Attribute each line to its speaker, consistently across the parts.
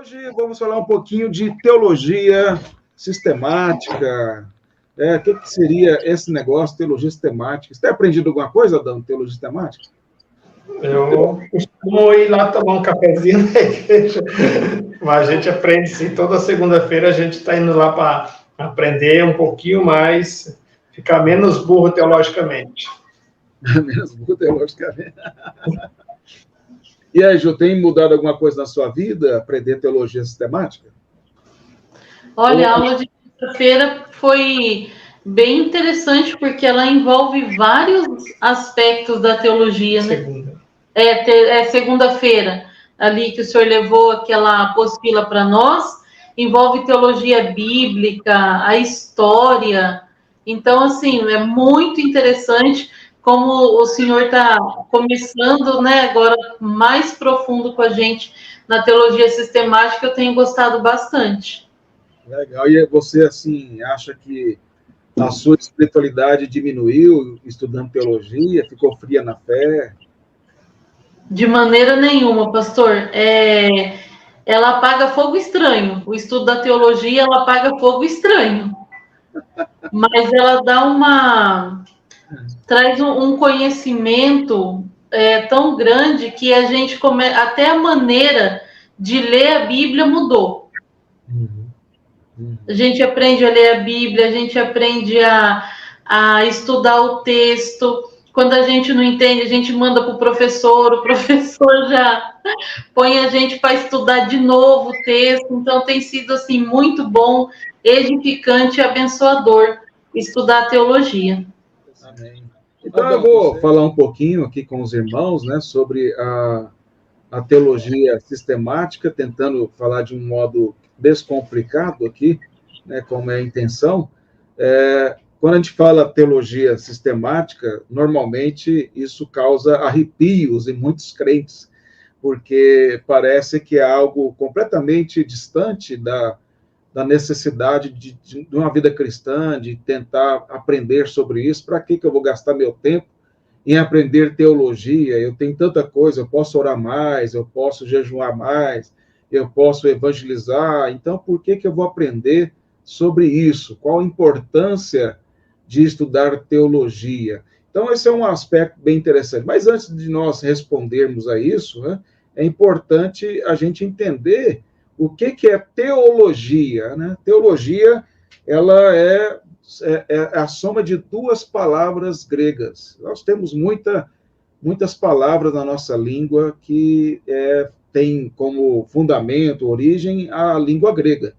Speaker 1: Hoje vamos falar um pouquinho de teologia sistemática. O que seria esse negócio, teologia sistemática? Você tem aprendido alguma coisa, Adão, teologia sistemática?
Speaker 2: Eu costumo ir lá tomar um cafezinho na igreja, mas a gente aprende sim. Toda segunda-feira a gente está indo lá para aprender um pouquinho mais, ficar menos burro teologicamente.
Speaker 1: Menos burro teologicamente. E aí, Ju, tem mudado alguma coisa na sua vida, aprender teologia sistemática?
Speaker 3: Olha, a aula de terça-feira foi bem interessante, porque ela envolve vários aspectos da teologia, né? Segunda-feira, ali que o senhor levou aquela apostila para nós, envolve teologia bíblica, a história. Então, assim, é muito interessante como o senhor está começando, né, agora mais profundo com a gente na teologia sistemática. Eu tenho gostado bastante.
Speaker 1: Legal. E você, assim, acha que a sua espiritualidade diminuiu estudando teologia? Ficou fria na fé?
Speaker 3: De maneira nenhuma, pastor. Ela apaga fogo estranho. O estudo da teologia, ela apaga fogo estranho. Mas ela traz um conhecimento tão grande que a gente até a maneira de ler a Bíblia mudou. A gente aprende a ler a Bíblia, a gente aprende a estudar o texto. Quando a gente não entende, a gente manda para o professor já põe a gente para estudar de novo o texto. Então, tem sido assim muito bom, edificante e abençoador estudar teologia.
Speaker 1: Amém. Então, eu vou falar um pouquinho aqui com os irmãos, né, sobre a teologia sistemática, tentando falar de um modo descomplicado aqui, né, como é a intenção. Quando a gente fala teologia sistemática, normalmente isso causa arrepios em muitos crentes, porque parece que é algo completamente distante da necessidade de uma vida cristã, de tentar aprender sobre isso. Para que eu vou gastar meu tempo em aprender teologia? Eu tenho tanta coisa, eu posso orar mais, eu posso jejuar mais, eu posso evangelizar, então por que eu vou aprender sobre isso? Qual a importância de estudar teologia? Então, esse é um aspecto bem interessante. Mas antes de nós respondermos a isso, né, é importante a gente entender o que é teologia, né? Teologia, ela é a soma de duas palavras gregas. Nós temos muitas palavras na nossa língua que tem como fundamento, origem, a língua grega.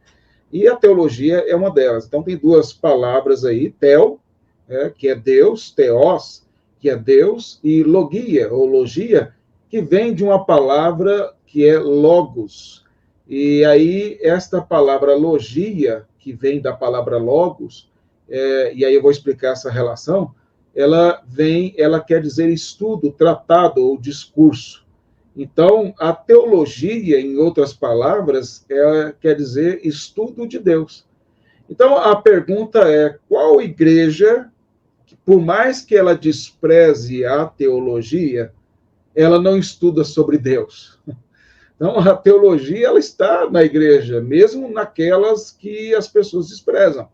Speaker 1: E a teologia é uma delas. Então, tem duas palavras aí, tel, que é Deus, teos, que é Deus, e logia, ou logia, que vem de uma palavra que é logos. E aí, esta palavra logia, que vem da palavra logos, e aí eu vou explicar essa relação, ela quer dizer estudo, tratado ou discurso. Então, a teologia, em outras palavras, quer dizer estudo de Deus. Então, a pergunta é, qual igreja, por mais que ela despreze a teologia, ela não estuda sobre Deus? Então, a teologia, ela está na igreja, mesmo naquelas que as pessoas desprezam.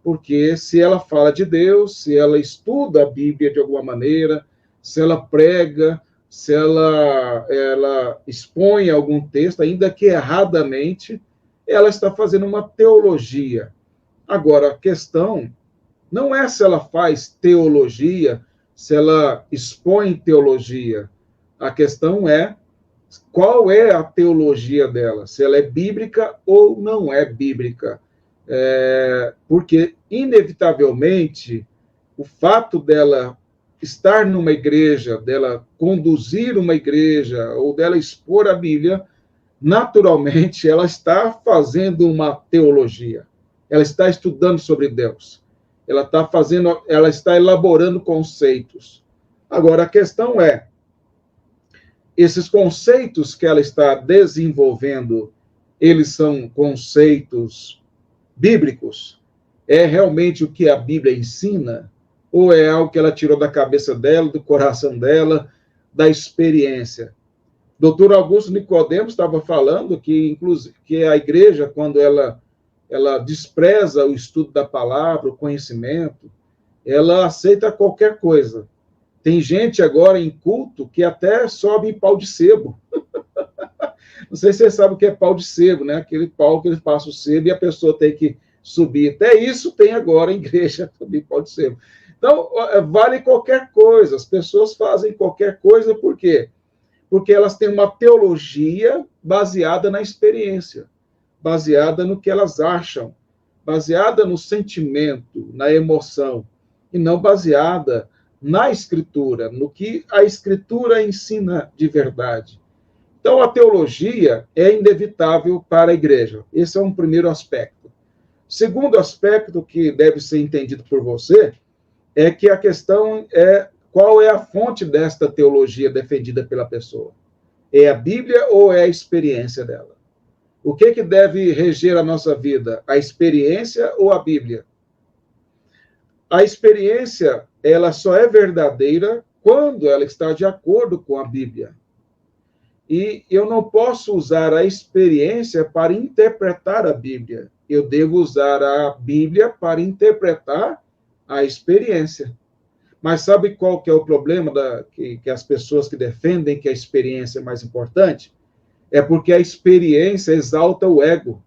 Speaker 1: Porque se ela fala de Deus, se ela estuda a Bíblia de alguma maneira, se ela prega, se ela expõe algum texto, ainda que erradamente, ela está fazendo uma teologia. Agora, a questão não é se ela faz teologia, se ela expõe teologia. A questão é qual é a teologia dela, se ela é bíblica ou não é bíblica. Porque, inevitavelmente, o fato dela estar numa igreja, dela conduzir uma igreja, ou dela expor a Bíblia, naturalmente, ela está fazendo uma teologia. Ela está estudando sobre Deus. Ela está elaborando conceitos. Agora, a questão é, esses conceitos que ela está desenvolvendo, eles são conceitos bíblicos? É realmente o que a Bíblia ensina? Ou é algo que ela tirou da cabeça dela, do coração dela, da experiência? Doutor Augusto Nicodemos estava falando que, inclusive, que a igreja, quando ela despreza o estudo da palavra, o conhecimento, ela aceita qualquer coisa. Tem gente agora em culto que até sobe em pau de sebo. Não sei se você sabe o que é pau de sebo, né? Aquele pau que ele passa o sebo e a pessoa tem que subir. Até isso tem agora em igreja, subir pau de sebo. Então, vale qualquer coisa. As pessoas fazem qualquer coisa, por quê? Porque elas têm uma teologia baseada na experiência, baseada no que elas acham, baseada no sentimento, na emoção, e não baseada na Escritura, no que a Escritura ensina de verdade. Então, a teologia é inevitável para a igreja. Esse é um primeiro aspecto. Segundo aspecto que deve ser entendido por você é que a questão é qual é a fonte desta teologia defendida pela pessoa. É a Bíblia ou é a experiência dela? O que deve reger a nossa vida? A experiência ou a Bíblia? A experiência, ela só é verdadeira quando ela está de acordo com a Bíblia. E eu não posso usar a experiência para interpretar a Bíblia. Eu devo usar a Bíblia para interpretar a experiência. Mas sabe qual que é o problema que as pessoas que defendem que a experiência é mais importante? É porque a experiência exalta o ego.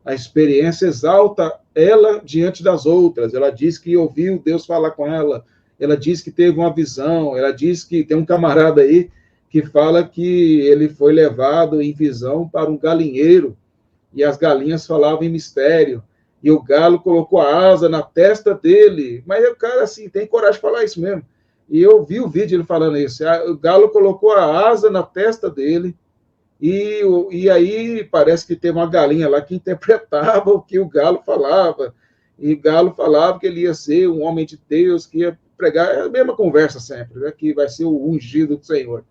Speaker 1: A experiência exalta ela diante das outras. Ela diz que ouviu Deus falar com ela. Ela diz que teve uma visão. Ela diz que tem um camarada aí que fala que ele foi levado em visão para um galinheiro e as galinhas falavam em mistério. E o galo colocou a asa na testa dele. Mas o cara, assim, tem coragem de falar isso mesmo. E eu vi o vídeo ele falando isso. O galo colocou a asa na testa dele. E aí parece que teve uma galinha lá que interpretava o que o galo falava. E o galo falava que ele ia ser um homem de Deus, que ia pregar. É a mesma conversa sempre, né? Que vai ser o ungido do Senhor.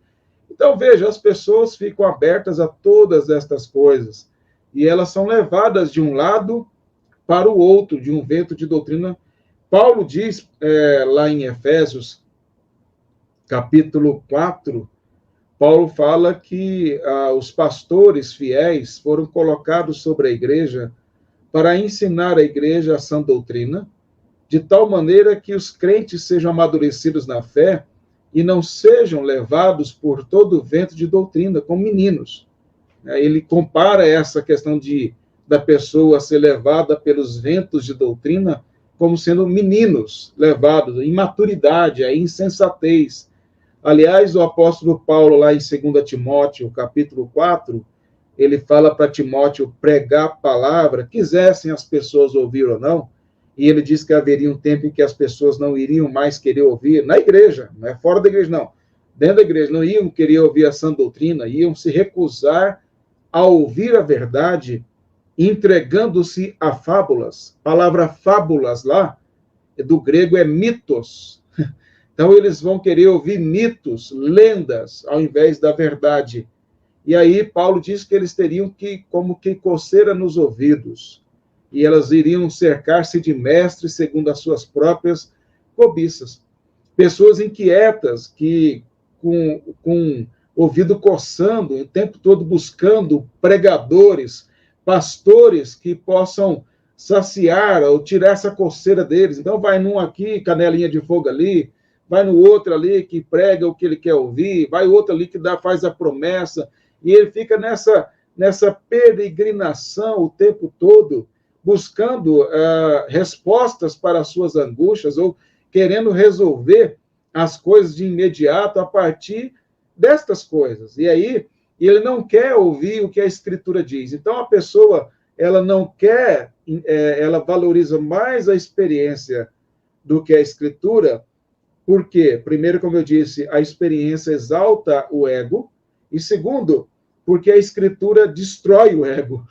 Speaker 1: Então, veja, as pessoas ficam abertas a todas estas coisas. E elas são levadas de um lado para o outro, de um vento de doutrina. Paulo diz, lá em Efésios, capítulo 4, Paulo fala que os pastores fiéis foram colocados sobre a igreja para ensinar a igreja a sã doutrina, de tal maneira que os crentes sejam amadurecidos na fé e não sejam levados por todo o vento de doutrina, como meninos. Ele compara essa questão da pessoa ser levada pelos ventos de doutrina como sendo meninos levados, imaturidade, a insensatez. Aliás, o apóstolo Paulo, lá em 2 Timóteo, capítulo 4, ele fala para Timóteo pregar a palavra, quisessem as pessoas ouvir ou não, e ele diz que haveria um tempo em que as pessoas não iriam mais querer ouvir, na igreja, não é fora da igreja, não. Dentro da igreja, não iam querer ouvir a sã doutrina, iam se recusar a ouvir a verdade, entregando-se a fábulas. A palavra fábulas lá, do grego, é mitos. Então, eles vão querer ouvir mitos, lendas, ao invés da verdade. E aí, Paulo diz que eles teriam que, como que coceira nos ouvidos, e elas iriam cercar-se de mestres segundo as suas próprias cobiças. Pessoas inquietas, que com ouvido coçando, o tempo todo buscando pregadores, pastores que possam saciar ou tirar essa coceira deles. Então, vai num aqui, canelinha de fogo ali, vai no outro ali que prega o que ele quer ouvir, vai outro ali que faz a promessa, e ele fica nessa peregrinação o tempo todo, buscando respostas para as suas angústias, ou querendo resolver as coisas de imediato a partir destas coisas. E aí, ele não quer ouvir o que a Escritura diz. Então, a pessoa, ela não quer, ela valoriza mais a experiência do que a Escritura. Por quê? Primeiro, como eu disse, a experiência exalta o ego. E segundo, porque a Escritura destrói o ego.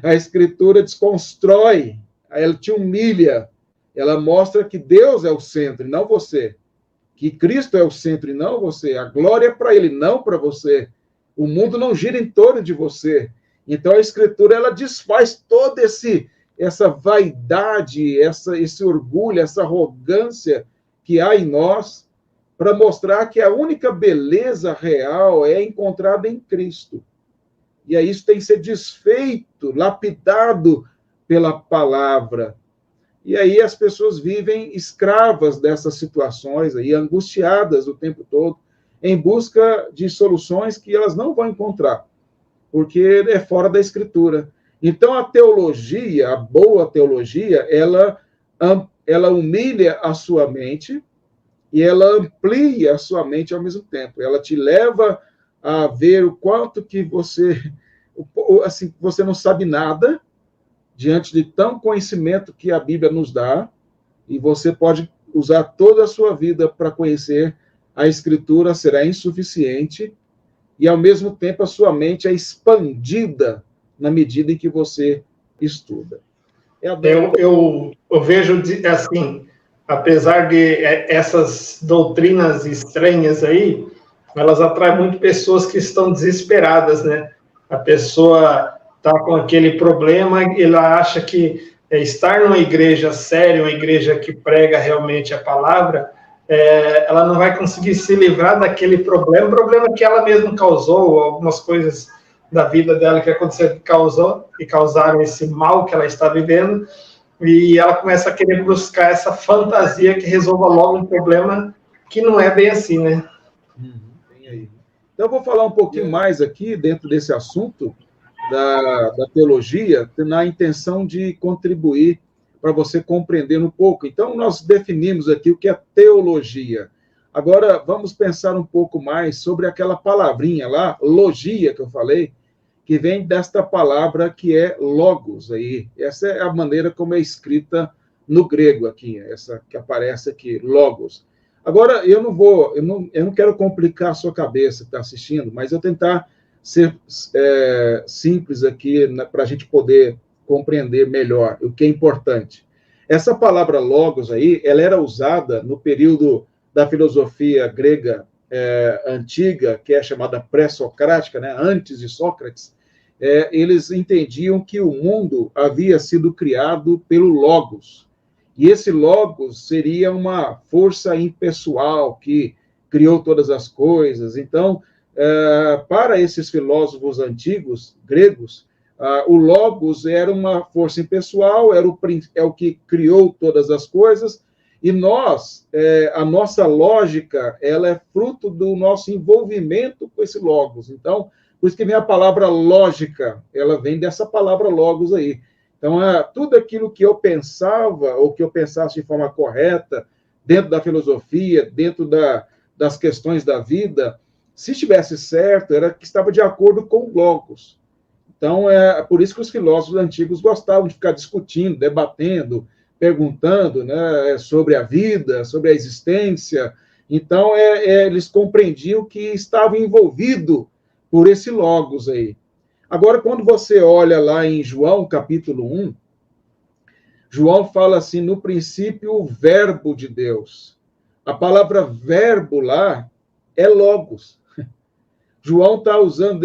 Speaker 1: A Escritura desconstrói, ela te humilha, ela mostra que Deus é o centro e não você. Que Cristo é o centro e não você. A glória é para Ele, não para você. O mundo não gira em torno de você. Então, a Escritura, ela desfaz toda essa vaidade, esse orgulho, essa arrogância que há em nós, para mostrar que a única beleza real é encontrada em Cristo. E aí isso tem que ser desfeito, lapidado pela palavra. E aí as pessoas vivem escravas dessas situações aí, angustiadas o tempo todo, em busca de soluções que elas não vão encontrar, porque é fora da Escritura. Então a teologia, a boa teologia, ela humilha a sua mente e ela amplia a sua mente ao mesmo tempo. Ela te leva a ver o quanto que você não sabe nada diante de tão conhecimento que a Bíblia nos dá, e você pode usar toda a sua vida para conhecer a Escritura, será insuficiente, e ao mesmo tempo a sua mente é expandida na medida em que você estuda.
Speaker 2: Eu vejo assim, apesar de essas doutrinas estranhas aí, elas atraem muito pessoas que estão desesperadas, né? A pessoa está com aquele problema, ela acha que estar numa igreja séria, uma igreja que prega realmente a palavra, ela não vai conseguir se livrar daquele problema, problema que ela mesma causou, algumas coisas da vida dela que aconteceu que causaram esse mal que ela está vivendo, e ela começa a querer buscar essa fantasia que resolva logo um problema que não é bem assim, né?
Speaker 1: Então, eu vou falar um pouquinho mais aqui, dentro desse assunto da teologia, na intenção de contribuir para você compreender um pouco. Então, nós definimos aqui o que é teologia. Agora, vamos pensar um pouco mais sobre aquela palavrinha lá, logia, que eu falei, que vem desta palavra que é logos aí. Essa é a maneira como é escrita no grego aqui, essa que aparece aqui, logos. Agora, eu não quero complicar a sua cabeça que está assistindo, mas eu tentar ser simples aqui para a gente poder compreender melhor o que é importante. Essa palavra logos aí, ela era usada no período da filosofia grega antiga, que é chamada pré-socrática, né? Antes de Sócrates. Eles entendiam que o mundo havia sido criado pelo logos. E esse logos seria uma força impessoal que criou todas as coisas. Então, para esses filósofos antigos, gregos, o logos era uma força impessoal, é o que criou todas as coisas, e a nossa lógica, ela é fruto do nosso envolvimento com esse logos. Então, por isso que vem a palavra lógica, ela vem dessa palavra logos aí. Então, tudo aquilo que eu pensava, ou que eu pensasse de forma correta, dentro da filosofia, dentro das questões da vida, se estivesse certo, era que estava de acordo com o logos. Então, é por isso que os filósofos antigos gostavam de ficar discutindo, debatendo, perguntando, né, sobre a vida, sobre a existência. Então, eles compreendiam que estavam envolvidos por esse logos aí. Agora, quando você olha lá em João, capítulo 1, João fala assim, no princípio, o verbo de Deus. A palavra verbo lá é logos. João está usando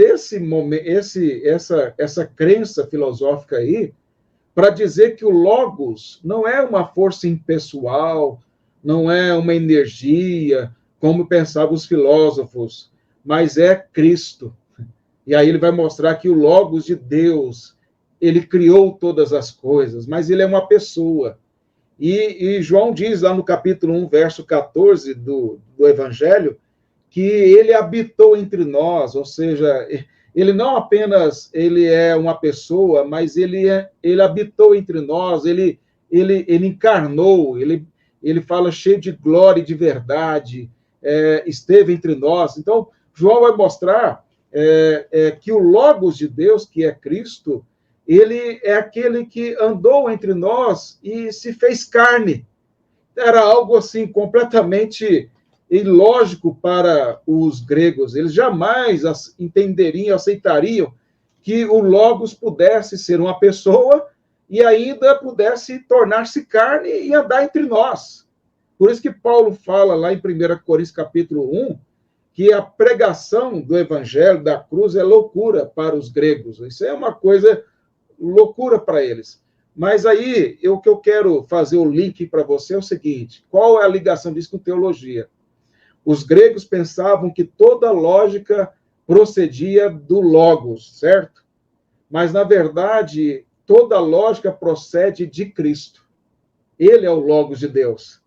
Speaker 1: essa crença filosófica aí para dizer que o logos não é uma força impessoal, não é uma energia, como pensavam os filósofos, mas é Cristo. E aí ele vai mostrar que o logos de Deus, ele criou todas as coisas, mas ele é uma pessoa. E João diz lá no capítulo 1, verso 14 do Evangelho, que ele habitou entre nós, ou seja, ele não apenas ele é uma pessoa, mas ele habitou entre nós, ele encarnou, ele fala cheio de glória e de verdade, esteve entre nós. Então, João vai mostrar que o Logos de Deus, que é Cristo, ele é aquele que andou entre nós e se fez carne. Era algo assim completamente ilógico para os gregos. Eles jamais entenderiam, aceitariam que o Logos pudesse ser uma pessoa e ainda pudesse tornar-se carne e andar entre nós. Por isso que Paulo fala lá em 1 Coríntios capítulo 1, que a pregação do evangelho da cruz é loucura para os gregos. Isso é uma coisa loucura para eles. Mas aí, o que eu quero fazer o link para você é o seguinte, qual é a ligação disso com teologia? Os gregos pensavam que toda lógica procedia do logos, certo? Mas, na verdade, toda lógica procede de Cristo. Ele é o logos de Deus.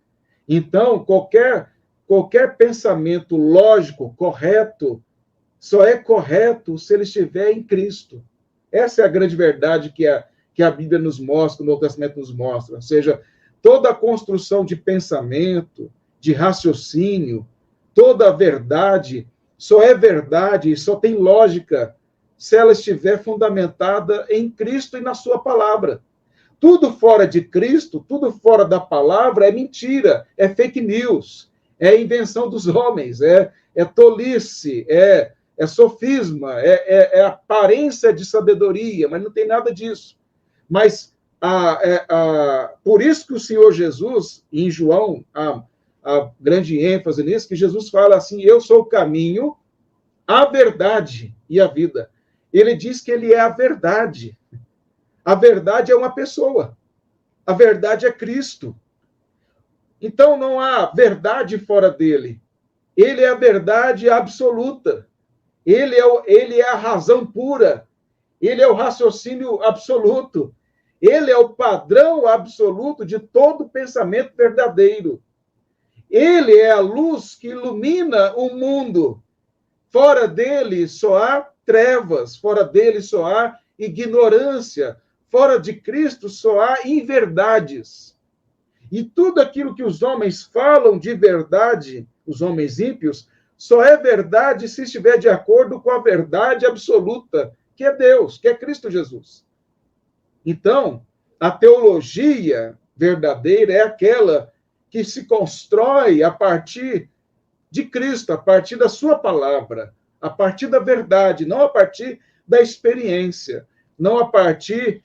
Speaker 1: Então, qualquer pensamento lógico, correto, só é correto se ele estiver em Cristo. Essa é a grande verdade que a Bíblia nos mostra, o Novo Testamento nos mostra. Ou seja, toda a construção de pensamento, de raciocínio, toda a verdade, só é verdade e só tem lógica se ela estiver fundamentada em Cristo e na sua palavra. Tudo fora de Cristo, tudo fora da palavra é mentira, é fake news, é invenção dos homens, é tolice, é sofisma, é aparência de sabedoria, mas não tem nada disso. Mas por isso que o Senhor Jesus, em João, a grande ênfase nisso, que Jesus fala assim, eu sou o caminho, a verdade e a vida. Ele diz que ele é a verdade. A verdade é uma pessoa. A verdade é Cristo. Então não há verdade fora dele. Ele é a verdade absoluta. Ele é a razão pura. Ele é o raciocínio absoluto. Ele é o padrão absoluto de todo pensamento verdadeiro. Ele é a luz que ilumina o mundo. Fora dele só há trevas, fora dele só há ignorância, fora de Cristo só há inverdades. E tudo aquilo que os homens falam de verdade, os homens ímpios, só é verdade se estiver de acordo com a verdade absoluta, que é Deus, que é Cristo Jesus. Então, a teologia verdadeira é aquela que se constrói a partir de Cristo, a partir da sua palavra, a partir da verdade, não a partir da experiência, não a partir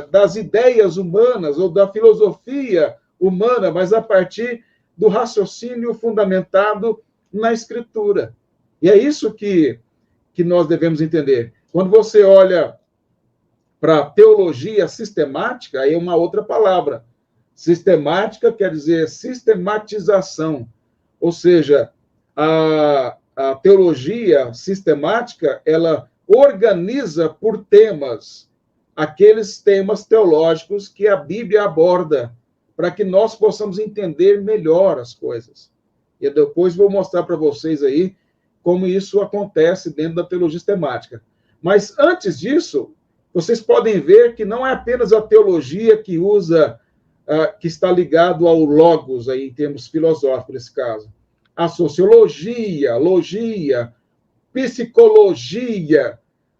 Speaker 1: das ideias humanas ou da filosofia humana, mas a partir do raciocínio fundamentado na Escritura. E é isso que nós devemos entender. Quando você olha para a teologia sistemática, aí é uma outra palavra. Sistemática quer dizer sistematização. Ou seja, a teologia sistemática, ela organiza por temas, aqueles temas teológicos que a Bíblia aborda, para que nós possamos entender melhor as coisas. E depois vou mostrar para vocês aí como isso acontece dentro da teologia sistemática. Mas antes disso, vocês podem ver que não é apenas a teologia que que está ligado ao logos, aí, em termos filosóficos, nesse caso. A sociologia, logia, psicologia,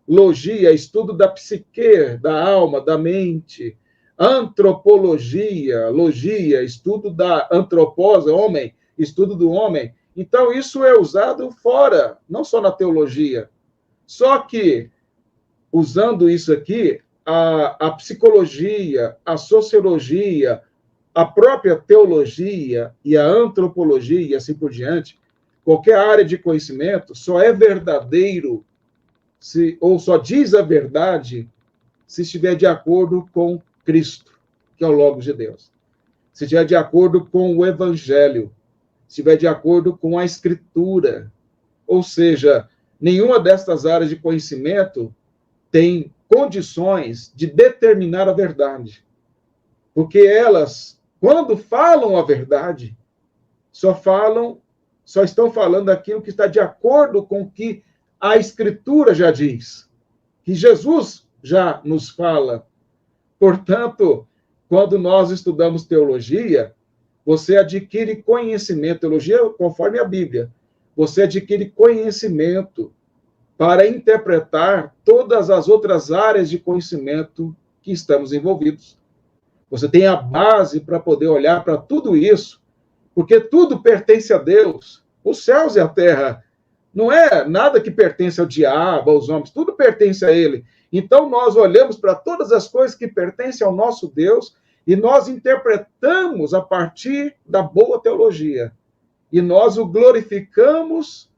Speaker 1: logia, estudo da psique, da alma, da mente. Antropologia, logia, estudo da antropose, homem, estudo do homem. Então, isso é usado fora, não só na teologia. Só que, usando isso aqui, a psicologia, a sociologia, a própria teologia e a antropologia, e assim por diante, qualquer área de conhecimento só é verdadeiro, ou só diz a verdade, se estiver de acordo com Cristo, que é o Logos de Deus. Se estiver de acordo com o Evangelho, se estiver de acordo com a Escritura. Ou seja, nenhuma destas áreas de conhecimento tem condições de determinar a verdade. Porque elas, quando falam a verdade, só estão falando aquilo que está de acordo com o que a Escritura já diz, que Jesus já nos fala. Portanto, quando nós estudamos teologia, você adquire conhecimento, teologia conforme a Bíblia, você adquire conhecimento para interpretar todas as outras áreas de conhecimento que estamos envolvidos. Você tem a base para poder olhar para tudo isso, porque tudo pertence a Deus, os céus e a terra. Não é nada que pertence ao diabo, aos homens, tudo pertence a ele. Então, nós olhamos para todas as coisas que pertencem ao nosso Deus e nós interpretamos a partir da boa teologia. E nós o glorificamos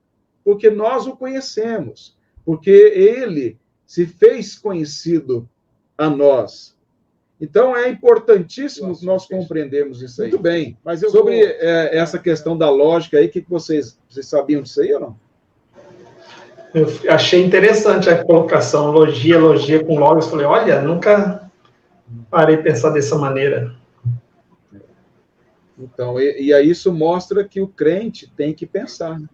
Speaker 1: porque nós o conhecemos, porque ele se fez conhecido a nós. Então, é importantíssimo nós compreendermos isso aí. Muito bem, mas sobre essa questão da lógica aí, que vocês sabiam disso aí ou não?
Speaker 2: Eu achei interessante a colocação, logia com logos. Falei, olha, nunca parei de pensar dessa maneira.
Speaker 1: Então, e aí isso mostra que o crente tem que pensar, né?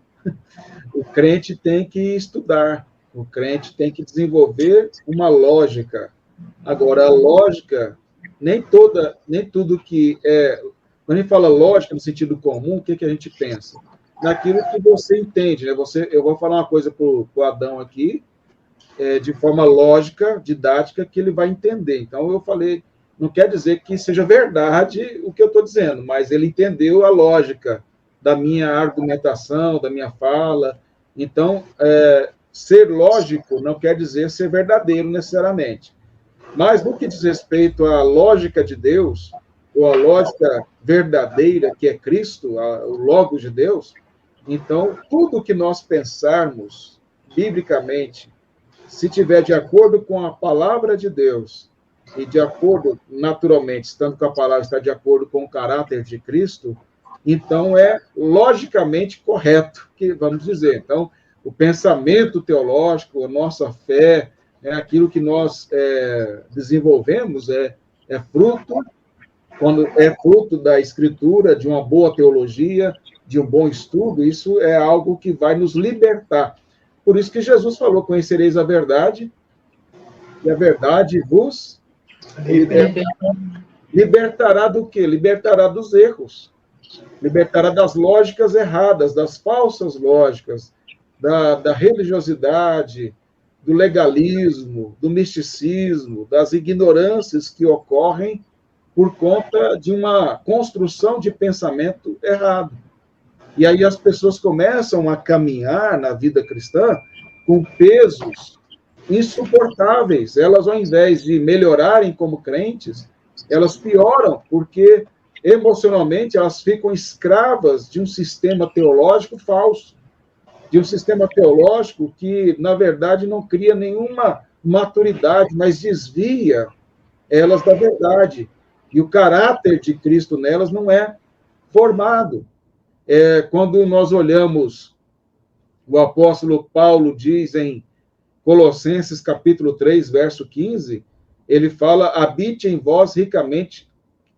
Speaker 1: O crente tem que estudar, o crente tem que desenvolver uma lógica. Agora, a lógica, nem tudo que é... Quando a gente fala lógica no sentido comum, o que a gente pensa? Naquilo que você entende, né? Eu vou falar uma coisa para o Adão aqui, de forma lógica, didática, que ele vai entender. Então, eu falei, não quer dizer que seja verdade o que eu estou dizendo, mas ele entendeu a lógica da minha argumentação, da minha fala. Então, ser lógico não quer dizer ser verdadeiro necessariamente. Mas, no que diz respeito à lógica de Deus, ou à lógica verdadeira, que é Cristo, o Logos de Deus, então, tudo que nós pensarmos, biblicamente, se tiver de acordo com a palavra de Deus, e de acordo, naturalmente, estando com a palavra, está de acordo com o caráter de Cristo, então é logicamente correto, que vamos dizer. Então, o pensamento teológico, a nossa fé, aquilo que nós desenvolvemos quando é fruto da Escritura, de uma boa teologia, de um bom estudo, isso é algo que vai nos libertar. Por isso que Jesus falou, conhecereis a verdade, e a verdade vos libertará do quê? Libertará dos erros, libertará das lógicas erradas, das falsas lógicas, da religiosidade, do legalismo, do misticismo, das ignorâncias que ocorrem por conta de uma construção de pensamento errado. E aí as pessoas começam a caminhar na vida cristã com pesos insuportáveis. Elas, ao invés de melhorarem como crentes, elas pioram, porque emocionalmente elas ficam escravas de um sistema teológico falso, de um sistema teológico que, na verdade, não cria nenhuma maturidade, mas desvia elas da verdade. E o caráter de Cristo nelas não é formado. Quando nós olhamos, o apóstolo Paulo diz em Colossenses capítulo 3, verso 15, ele fala, habite em vós ricamente,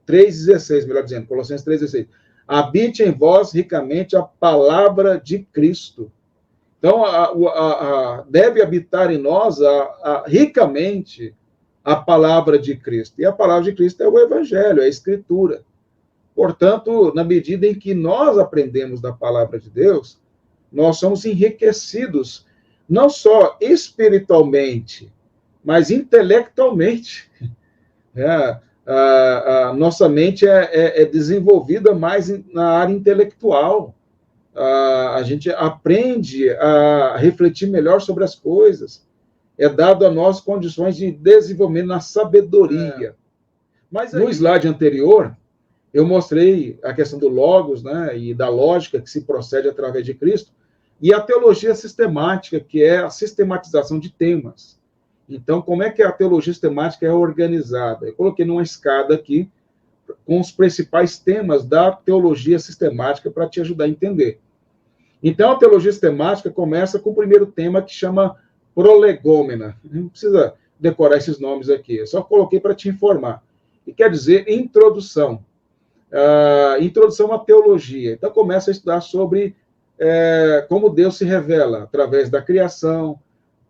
Speaker 1: 3,16, melhor dizendo, Colossenses 3,16, habite em vós ricamente a palavra de Cristo. Então, deve habitar em nós ricamente a palavra de Cristo. E a palavra de Cristo é o Evangelho, é a Escritura. Portanto, na medida em que nós aprendemos da palavra de Deus, nós somos enriquecidos, não só espiritualmente, mas intelectualmente. A nossa mente é desenvolvida mais na área intelectual. A gente aprende a refletir melhor sobre as coisas. É dado a nós condições de desenvolvimento na sabedoria. Mas aí, no slide anterior, eu mostrei a questão do logos, né, e da lógica que se procede através de Cristo, e a teologia sistemática, que é a sistematização de temas. Então, como é que a teologia sistemática é organizada? Eu coloquei numa escada aqui, com os principais temas da teologia sistemática, para te ajudar a entender. Então, a teologia sistemática começa com o primeiro tema, que chama prolegômena. Não precisa decorar esses nomes aqui, eu só coloquei para te informar. E quer dizer introdução. Introdução à teologia. Então, começa a estudar sobre como Deus se revela através da criação,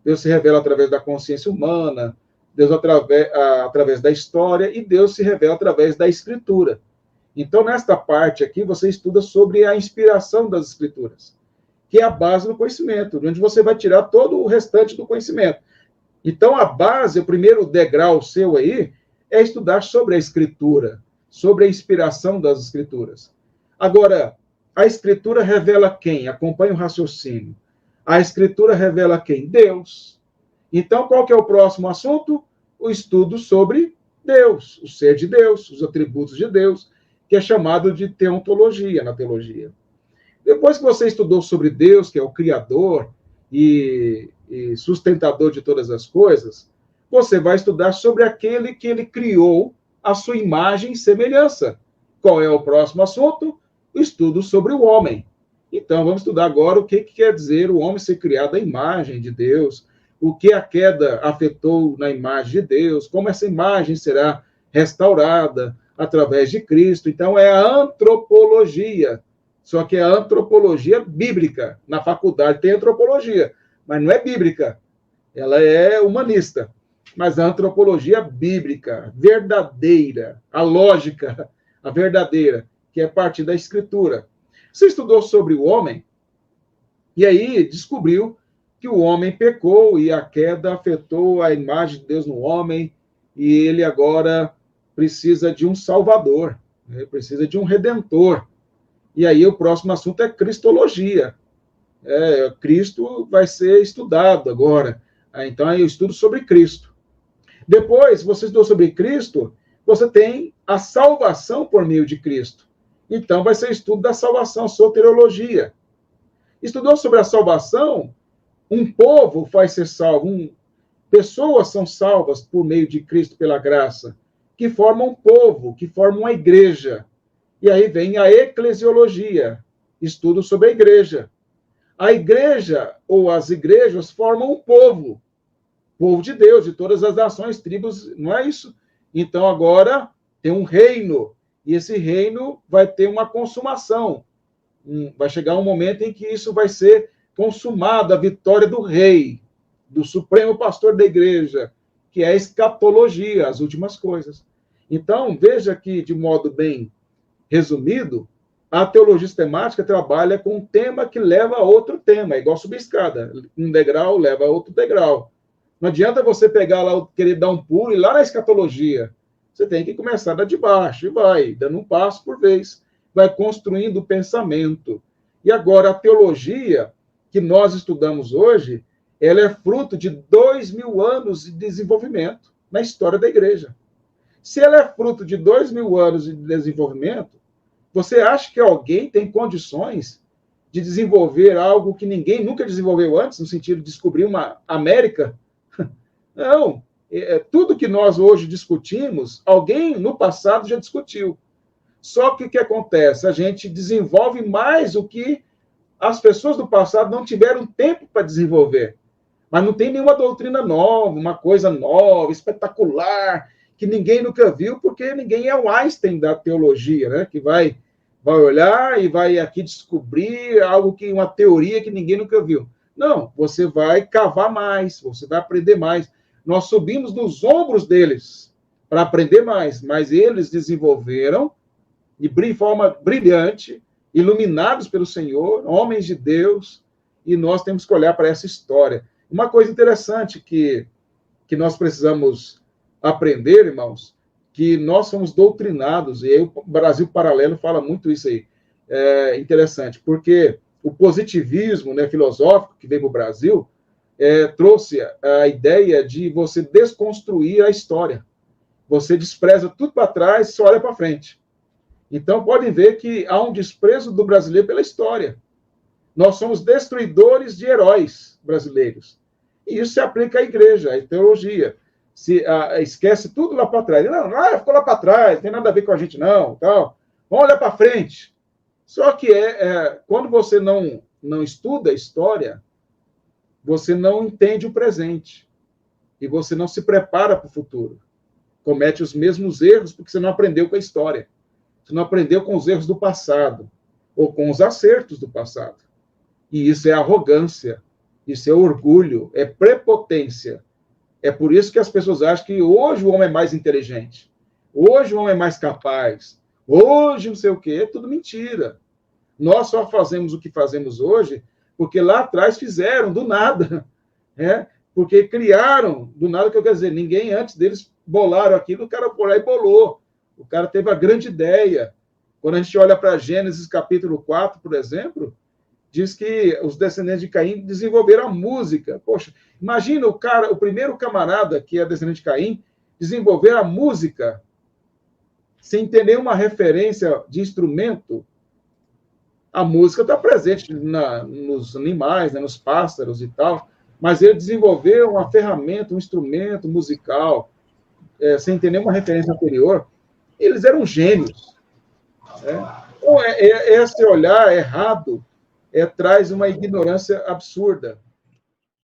Speaker 1: Deus se revela através da consciência humana, Deus através da história, e Deus se revela através da Escritura. Então, nesta parte aqui, você estuda sobre a inspiração das Escrituras, que é a base do conhecimento, onde você vai tirar todo o restante do conhecimento. Então, a base, o primeiro degrau seu aí, é estudar sobre a Escritura, sobre a inspiração das Escrituras. Agora, a Escritura revela quem? Acompanhe o raciocínio. A Escritura revela quem? Deus. Então, qual que é o próximo assunto? O estudo sobre Deus, o ser de Deus, os atributos de Deus, que é chamado de teontologia na teologia. Depois que você estudou sobre Deus, que é o Criador e sustentador de todas as coisas, você vai estudar sobre aquele que ele criou a sua imagem e semelhança. Qual é o próximo assunto? O estudo sobre o homem. Então, vamos estudar agora o que quer dizer o homem ser criado à imagem de Deus, o que a queda afetou na imagem de Deus, como essa imagem será restaurada através de Cristo. Então, é a antropologia, só que é a antropologia bíblica. Na faculdade tem antropologia, mas não é bíblica, ela é humanista. Mas a antropologia bíblica, verdadeira, a lógica, a verdadeira, que é a partir da Escritura. Você estudou sobre o homem, e aí descobriu que o homem pecou e a queda afetou a imagem de Deus no homem, e ele agora precisa de um salvador, né? Precisa de um redentor. E aí o próximo assunto é cristologia. Cristo vai ser estudado agora. Então, aí eu estudo sobre Cristo. Depois, você estudou sobre Cristo, você tem a salvação por meio de Cristo. Então, vai ser estudo da salvação, soteriologia. Estudou sobre a salvação, um povo vai ser salvo, pessoas são salvas por meio de Cristo pela graça, que formam um povo, que formam uma igreja. E aí vem a eclesiologia, estudo sobre a igreja. A igreja, ou as igrejas, formam um povo de Deus, de todas as nações, tribos, não é isso? Então, agora, tem um reino, e esse reino vai ter uma consumação. Vai chegar um momento em que isso vai ser consumado, a vitória do rei, do supremo pastor da igreja, que é a escatologia, as últimas coisas. Então, veja que, de modo bem resumido, a teologia sistemática trabalha com um tema que leva a outro tema, igual subir escada. Um degrau leva a outro degrau. Não adianta você pegar lá, querer dar um pulo e lá na escatologia. Você tem que começar da de baixo e vai, dando um passo por vez. Vai construindo o pensamento. E agora, a teologia que nós estudamos hoje, ela é fruto de 2000 anos de desenvolvimento na história da igreja. Se ela é fruto de 2000 anos de desenvolvimento, você acha que alguém tem condições de desenvolver algo que ninguém nunca desenvolveu antes, no sentido de descobrir uma América? Não. Tudo que nós hoje discutimos, alguém no passado já discutiu. Só que o que acontece? A gente desenvolve mais o que as pessoas do passado não tiveram tempo para desenvolver. Mas não tem nenhuma doutrina nova, uma coisa nova, espetacular, que ninguém nunca viu, porque ninguém é o Einstein da teologia, né? Que vai olhar e vai aqui descobrir algo que uma teoria que ninguém nunca viu. Não, você vai cavar mais, você vai aprender mais. Nós subimos nos ombros deles para aprender mais, mas eles desenvolveram de forma brilhante, iluminados pelo Senhor, homens de Deus, e nós temos que olhar para essa história. Uma coisa interessante que nós precisamos aprender, irmãos, que nós somos doutrinados, e aí o Brasil Paralelo fala muito isso aí. É interessante, porque o positivismo, né, filosófico que veio para o Brasil trouxe a ideia de você desconstruir a história. Você despreza tudo para trás e só olha para frente. Então, podem ver que há um desprezo do brasileiro pela história. Nós somos destruidores de heróis brasileiros. E isso se aplica à igreja, à teologia. Esquece tudo lá para trás. Não, ficou lá para trás, não tem nada a ver com a gente, não. Tal. Vamos olhar para frente. Só que quando você não estuda a história, você não entende o presente. E você não se prepara para o futuro. Comete os mesmos erros porque você não aprendeu com a história. Você não aprendeu com os erros do passado, ou com os acertos do passado. E isso é arrogância, isso é orgulho, é prepotência. É por isso que as pessoas acham que hoje o homem é mais inteligente, hoje o homem é mais capaz, hoje não sei o quê, é tudo mentira. Nós só fazemos o que fazemos hoje porque lá atrás fizeram do nada, porque criaram do nada, o que eu quero dizer, ninguém antes deles bolaram aquilo, o cara foi lá e bolou. O cara teve a grande ideia. Quando a gente olha para Gênesis capítulo 4, por exemplo, diz que os descendentes de Caim desenvolveram a música. Poxa, imagina o primeiro camarada que é descendente de Caim, desenvolver a música sem ter nenhuma referência de instrumento. A música está presente nos animais, nos pássaros e tal, mas ele desenvolveu uma ferramenta, um instrumento musical. sem ter nenhuma referência anterior, eles eram gênios. Né? Então, esse olhar errado traz uma ignorância absurda.